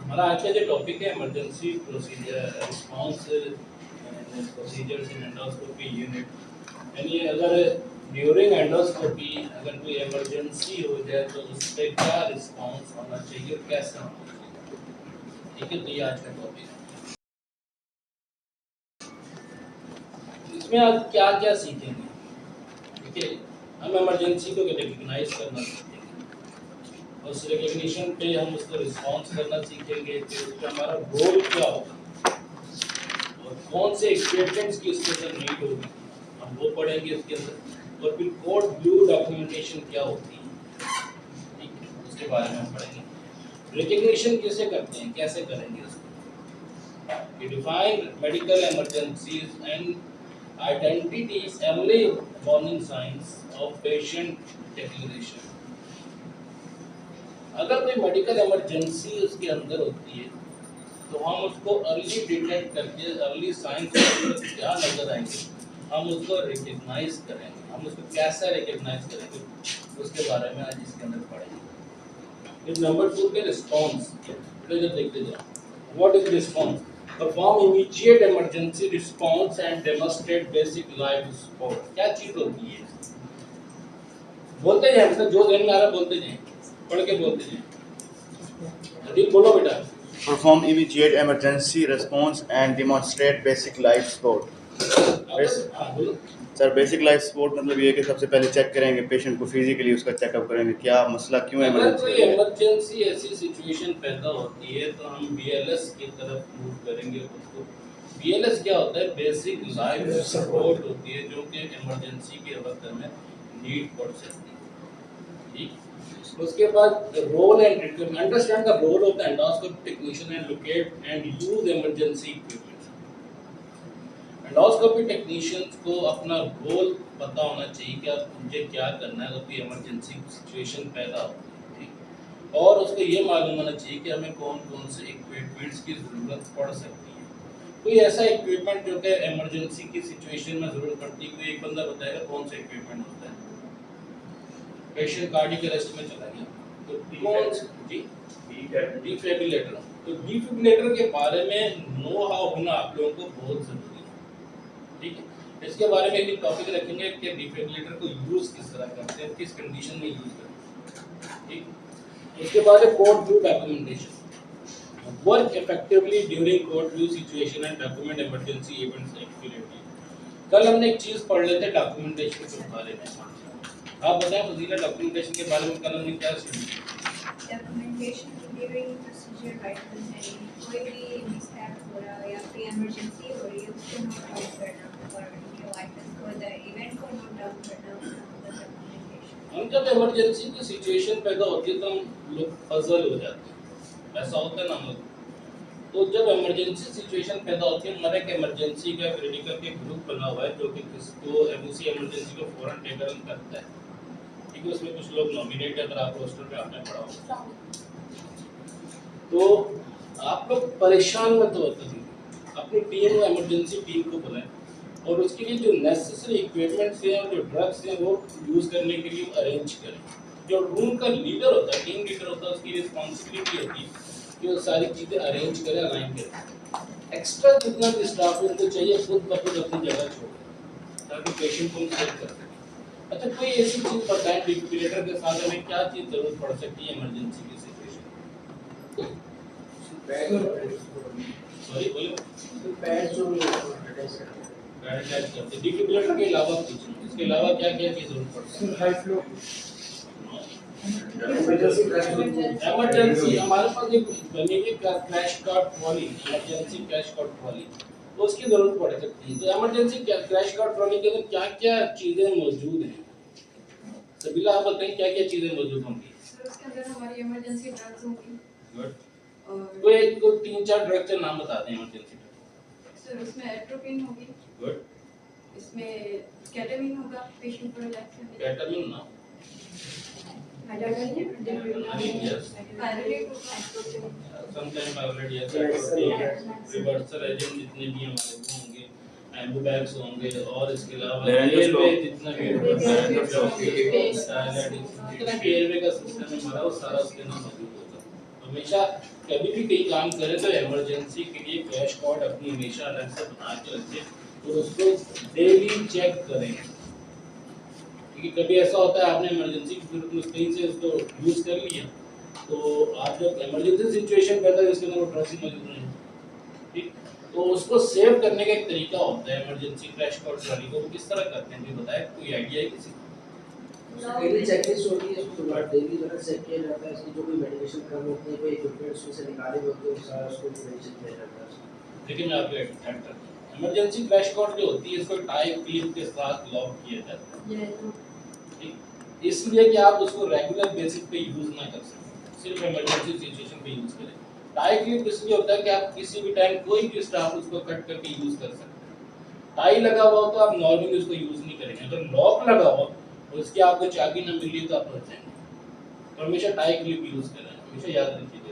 हमारा आज का जो टॉपिक है इमरजेंसी प्रोसीजर रिस्पांस प्रोसीजर्स इन एंडोस्कोपी यूनिट। यानी अगर ड्यूरिंग एंडोस्कोपी अगर कोई इमरजेंसी हो जाए तो उस पर क्या रिस्पांस होना चाहिए और कैसे होना चाहिए। ठीक है, तो ये आज का टॉपिक है। इसमें आप क्या क्या सीखेंगे। ठीक है, हम इमरजेंसी को रिकग्नाइज करना सीखेंगे, उस रिकग्निशन पे हम उसको रिस्पॉन्स करना सीखेंगे कि उसका हमारा रोल क्या होगा और कौन से इक्विपमेंट्स की उसके अंदर नीड होगी, हम वो पढ़ेंगे उसके अंदर। और फिर कोड ब्लू डॉक्यूमेंटेशन क्या होती है, ठीक है, उसके बारे में हम पढ़ेंगे। रिकग्निशन कैसे करते हैं, कैसे करेंगे उसको। Define medical emergencies and identities early warning science of patient declaration. अगर कोई मेडिकल इमरजेंसी उसके अंदर होती है तो हम उसको अर्ली डिटेक्ट करके अर्ली साइंस क्या नजर आएंगे हम उसको रिकग्नाइज करेंगे। हम उसको कैसे रिकग्नाइज करेंगे उसके बारे में आज इसके अंदर पढ़ेंगे। फिर नंबर 2 पे रिस्पांस, इधर देखते जाओ। What is response? Perform immediate emergency response and demonstrate basic life support. क्या चीज होती है? बोलते जाए, मतलब जो ध्यान में आ रहा बोलते जाए, पढ़ के बोलते जाए। अभी बोलो बेटा। Perform immediate emergency response and demonstrate basic life support. Sir basic life support मतलब ये कि सबसे पहले चेक करेंगे पेशेंट को, फिजिकली उसका चेकअप करेंगे क्या मसला क्यों है। अगर कोई इमरजेंसी ऐसी सिचुएशन पैदा होती है तो हम बीएलएस की तरफ मूव करेंगे उसको। बीएलएस क्या होता है? बेसिक लाइफ सपोर्ट होती है, जो कि इमरजेंसी के वक्त में नीड पड़ सकती है। ठीक, उसके बाद role and treatment. Understand the role of the endoscopy technician and locate and use emergency equipment. Endoscopy technicians को अपना रोल पता होना चाहिए कि अब मुझे क्या करना है अगर कोई इमरजेंसी सिचुएशन पैदा होती है। ठीक, और उसको ये मालूम होना चाहिए कि हमें कौन कौन से इक्विपमेंट्स की ज़रूरत पड़ सकती है। कोई ऐसा इक्विपमेंट जो कि इमरजेंसी की सिचुएशन में ज़रूरत पड़ती है, कोई एक बंदा बताएगा कौन सा इक्विपमेंट होता है। पेशेंट कार्डियक अरेस्ट में चला गया तो कौन जी डिफिब्रिलेटर। तो डिफिब्रिलेटर के बारे में नो हाउ होना आप लोगों को बहुत ज़रूरी है। ठीक है, इसके बारे में एक टॉपिक रखेंगे कि डिफिब्रिलेटर को यूज किस तरह करते हैं, किस कंडीशन में यूज करते हैं। ठीक, उसके बाद है code blue documentation. Work effectively during code blue situation and document emergency events accurately. कल हमने एक चीज पढ़ लेते डॉक्यूमेंटेशन के बारे में। आप बताएं फजीला, डॉक्यूमेंटेशन के बारे में कल हमने क्या सीखा? डॉक्यूमेंटेशन ड्यूरिंग प्रोसीजर राइट, कोई भी मिसहैप हो रहा है या कोई इमरजेंसी हो रही है उसको नोट डाउन करना और ये वाइटल्स को द इवेंट को नोट डाउन करना डॉक्यूमेंटेशन। हम जब इमरजेंसी की सिचुएशन पैदा होती है तो हम लोग पजल हो जाते हैं, ऐसा होता है ना हम लोग। तो जब इमरजेंसी सिचुएशन पैदा होती है, हमारे एक इमरजेंसी का क्रिटिकल के ग्रुप बना हुआ है जो कि किसको उसी इमरजेंसी को फौरन टेक अप करता है। ठीक है, उसमें कुछ लोग नॉमिनेट है, अगर आप रोस्टर पे आपने पढ़ा हो तो आप लोग परेशान मत हो, अपनी टीम या इमरजेंसी टीम को बुलाएं और उसके लिए जो नेसेसरी इक्विपमेंट्स हैं और जो ड्रग्स हैं वो यूज़ करने के लिए अरेंज करें। जो रूम का लीडर होता है, टीम लीडर होता है, उसकी रिस्पॉन्सिबिलिटी होती है कि वो सारी चीज़ें अरेंज करें, अलाइन करें। एक्स्ट्रा जितना भी स्टाफ उनको चाहिए खुद ब खुद अपनी जगह छोड़ें ताकि पेशेंट को सेव कर सकें। अच्छा, कोई ऐसी चीज़ बताएं डिफिब्रिलेटर के साथ हमें क्या चीज़ जरूरत पड़ सकती है इमरजेंसी की सिचुएशन। सॉरी बोलो। डिफिब्रिलेटर के अलावा पूछूं, इसके अलावा क्या क्या चीज़ जरूरत पड़ती है? हाई फ्लो इमरजेंसी हमारे पास एक बनेगी crash card trolley, emergency crash card trolley, तो उसकी जरूरत पड़ सकती है। तो इमरजेंसी क्रैश कार्ड ट्रॉली के अंदर क्या क्या चीजें मौजूद हैं? सबीला आप बताएं क्या क्या चीजें मौजूद होंगी? सर उसके अंदर हमारी इमरजेंसी ड्रग्स होंगी। गुड। और कोई 3-4 ड्रग के नाम बता दें इमरजेंसी ड्रग। सर उसमें एट्रोपिन होगी। गुड। इसमें केटामिन होगा पेशेंट को रिलैक्स करने के लिए। केटामिन ना, yes, sometimes already yes, reversal agent जितने भी हमारे वो होंगे, एम्बुबैक्स होंगे और इसके अलावा रेलवे जितना भी रेलवे का सिस्टम है हमारा वो सारा उसके अंदर मौजूद होगा। हमेशा कभी भी कहीं काम करें तो इमरजेंसी के लिए क्रैश कोड अपनी हमेशा अलग से बना के रखें और उसको डेली चेक करें। क्योंकि कभी ऐसा होता है आपने इमरजेंसी की जरूरत में कहीं से उसको यूज़ कर लिया, तो आप जब इमरजेंसी सिचुएशन पैदा है उसके अंदर वो ट्रस्ट मौजूद नहीं है, ठीक। तो उसको सेव करने का एक तरीका होता है इमरजेंसी क्रैश कोड वाली को, वो किस तरह करते हैं भी बताए, कोई आइडिया है किसी को? डेली चेकलिस्ट होती है, उसको डेली जो है चेक किया जाता है, इसकी जो कोई मेडिकेशन कम होती है, कोई इक्विपमेंट उसमें से निकाले होते हैं, वो सारा उसको मेडिसिन दिया जाता है। लेकिन मैं आपको ऐड करता हूं, इमरजेंसी क्रैश कोड जो होती है इसको टाई क्लिप के साथ लॉक किया जाता है, ठीक। इसलिए कि आप उसको रेगुलर बेसिस पे यूज ना कर सकें, सिर्फ इमरजेंसी सिचुएशन पे यूज करें। टाई क्लिप इसलिए होता है कि आप किसी भी टाइम कोई भी स्टाफ उसको कट करके यूज कर सकते हैं। टाई लगा हुआ हो तो आप नॉर्मली उसको यूज नहीं करेंगे, अगर लॉक लगा हुआ और उसकी आपको चाबी न मिली तो आप फंस जाएंगे। तो हमेशा टाई क्लिप यूज करें, हमेशा याद रखिए।